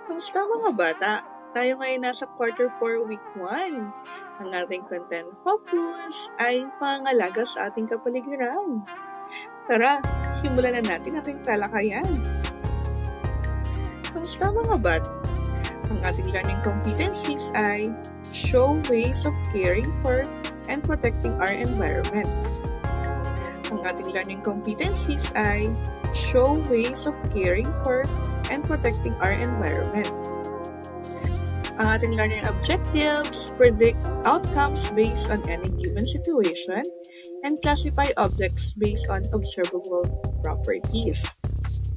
Kamusta mga bata? Tayo ngayon nasa quarter 4 week 1. Ang ating content focus ay pangalaga sa ating kapaligiran. Tara, simulan na natin ating talakayan. Kamusta mga bata? Ang ating learning competencies ay show ways of caring for and protecting our environment. Ang ating learning competencies ay show ways of caring for and protecting our environment. Ang ating learning objectives predict outcomes based on any given situation and classify objects based on observable properties.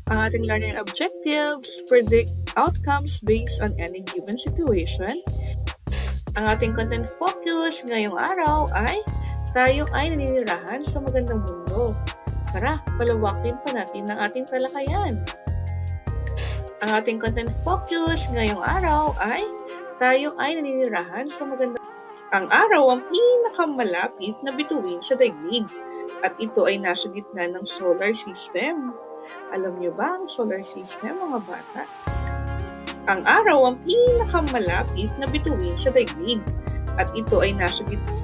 Ang ating learning objectives predict outcomes based on any given situation. Ang ating content focus ngayong araw ay tayo ay naninirahan sa magandang mundo. Tara, palawakin pa natin ang ating talakayan. Ang ating content focus ngayong araw ay tayo ay naninirahan sa magandang mundo. Ang araw ang pinakamalapit na bituin sa daigdig at ito ay nasa gitna ng solar system. Alam niyo ba ang solar system, mga bata? Ang araw ang pinakamalapit na bituin sa daigdig at ito ay nasa gitna.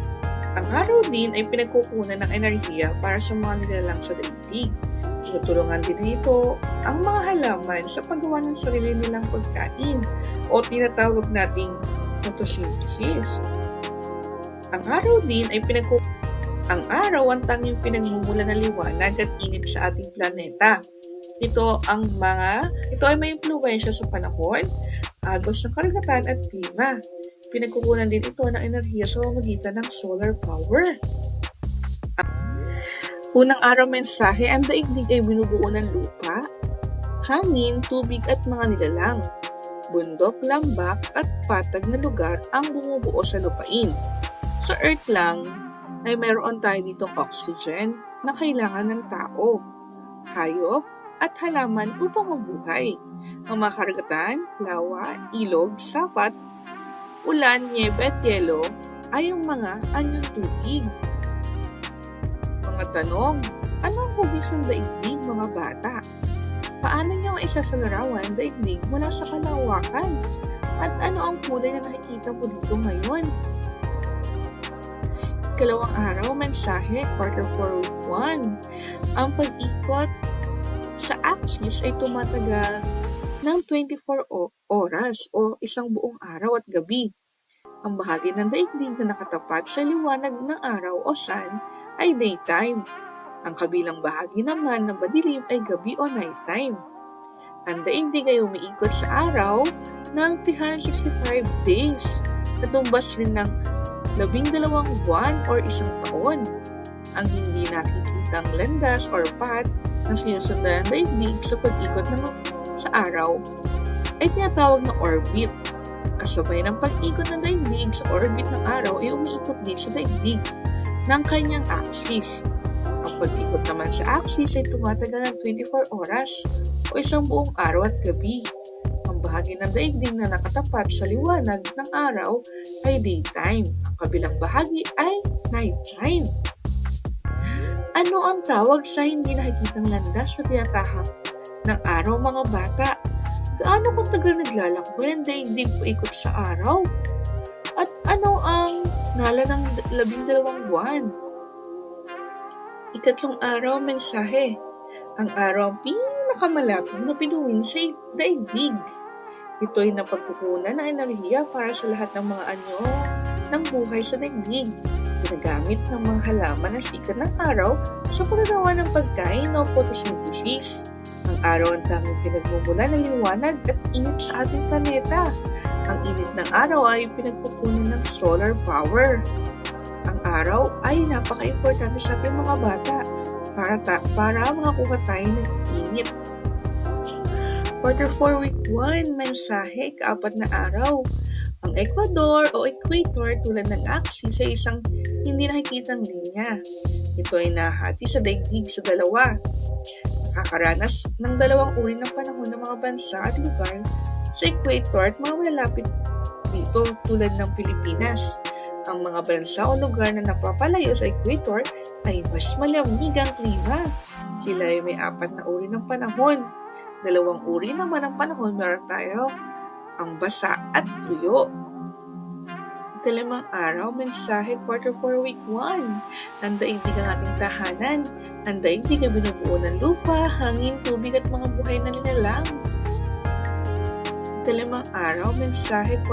Ang araw din ay pinagkukunan ng enerhiya para sa mga nilalang sa daigdig. Tinutulungan din nito ang mga halaman sa paggawa ng sarili nilang pagkain o tinatawag nating photosynthesis. Ang araw din ay ang araw ang tanging pinagmumula ng liwanag at init sa ating planeta. Ito ay may impluwensya sa panahon, agos ng karagatan at klima. Pinagkukunan din ito ng enerhiya sa pamamagitan ng solar power. Unang araw mensahe, ang daigdig ay binubuo ng lupa, hangin, tubig at mga nilalang. Bundok, lambak at patag na lugar ang bumubuo sa lupain. Sa Earth lang ay mayroon tayo ditong oxygen na kailangan ng tao, hayop at halaman upang mabuhay. Ang mga karagatan, lawa, ilog, sapat, ulan, nyebe at yelo ay ang mga anyong tubig. Mga tanong, ano ang hugis ng daigdig, mga bata? Paano niyo isasalarawan ang daigdig mula sa kalawakan? At ano ang kulay na nakikita mo dito ngayon? Ikalawang araw, mensahe, quarter 4 week 1. Ang pag-ikot sa axis ay tumatagal ng 24 oras o isang buong araw at gabi. Ang bahagi ng daigdig na nakatapat sa liwanag ng araw o sun ay daytime. Ang kabilang bahagi naman ng madilim ay gabi o nighttime. Ang daigdig ay umiikot sa araw ng 365 days, natumbas rin ng 12 buwan o isang taon. Ang hindi nakikitang landas or path na sinusundan ng daigdig sa pag-ikot sa araw ay tinatawag na orbit. Kasabay ng pag-ikot ng daigdig sa orbit ng araw ay umiikot din sa daigdig ng kanyang axis. Ang pag-ikot naman sa axis ay tumatagal ng 24 oras o isang buong araw at gabi. Ang bahagi ng daigdig na nakatapat sa liwanag ng araw ay daytime. Ang kabilang bahagi ay nighttime. Ano ang tawag sa hindi nakikitang landas na tinatahak ng araw, mga bata? Gaano katagal naglalakbay ang daigdig paikot sa araw? At ano ang ngala ng 12 buwan? Ikatlong araw, mensahe. Ang araw ang pinakamalapit na bituin sa daigdig. Ito ay napagkukunan ng enerhiya para sa lahat ng mga anyo ng buhay sa daigdig. Ginagamit ng mga halaman ang sikat ng araw sa paggawa ng pagkain o photosynthesis. Ang araw ang tanging pinagmumula ng liwanag at init sa ating planeta. Ang init ng araw ay pinagkukunan ng solar power. Ang araw ay napaka-importante sa ating mga bata para makakuha tayo ng init. Quarter 4 week 1, mensahe, kaapat na araw. Ang Ecuador o equator tulad ng axis ay isang hindi nakikitang linya. Ito ay nahati sa daigdig sa dalawa. Nakakaranas ng dalawang uri ng panahon ng mga bansa at lugar sa equator at mga malalapit dito tulad ng Pilipinas. Ang mga bansa o lugar na napapalayo sa equator ay mas malamig ang klima. Sila ay may 4 na uri ng panahon. 2 uri naman ang panahon meron tayo ang basa at tuyo. Ikalimang araw, mensahe quarter 4 week 1. Ang daigdig ang ating tahanan. Ang daigdig ay binubuo ng lupa, hangin, tubig at mga buhay na nilalang. Ikalimang araw, mensahe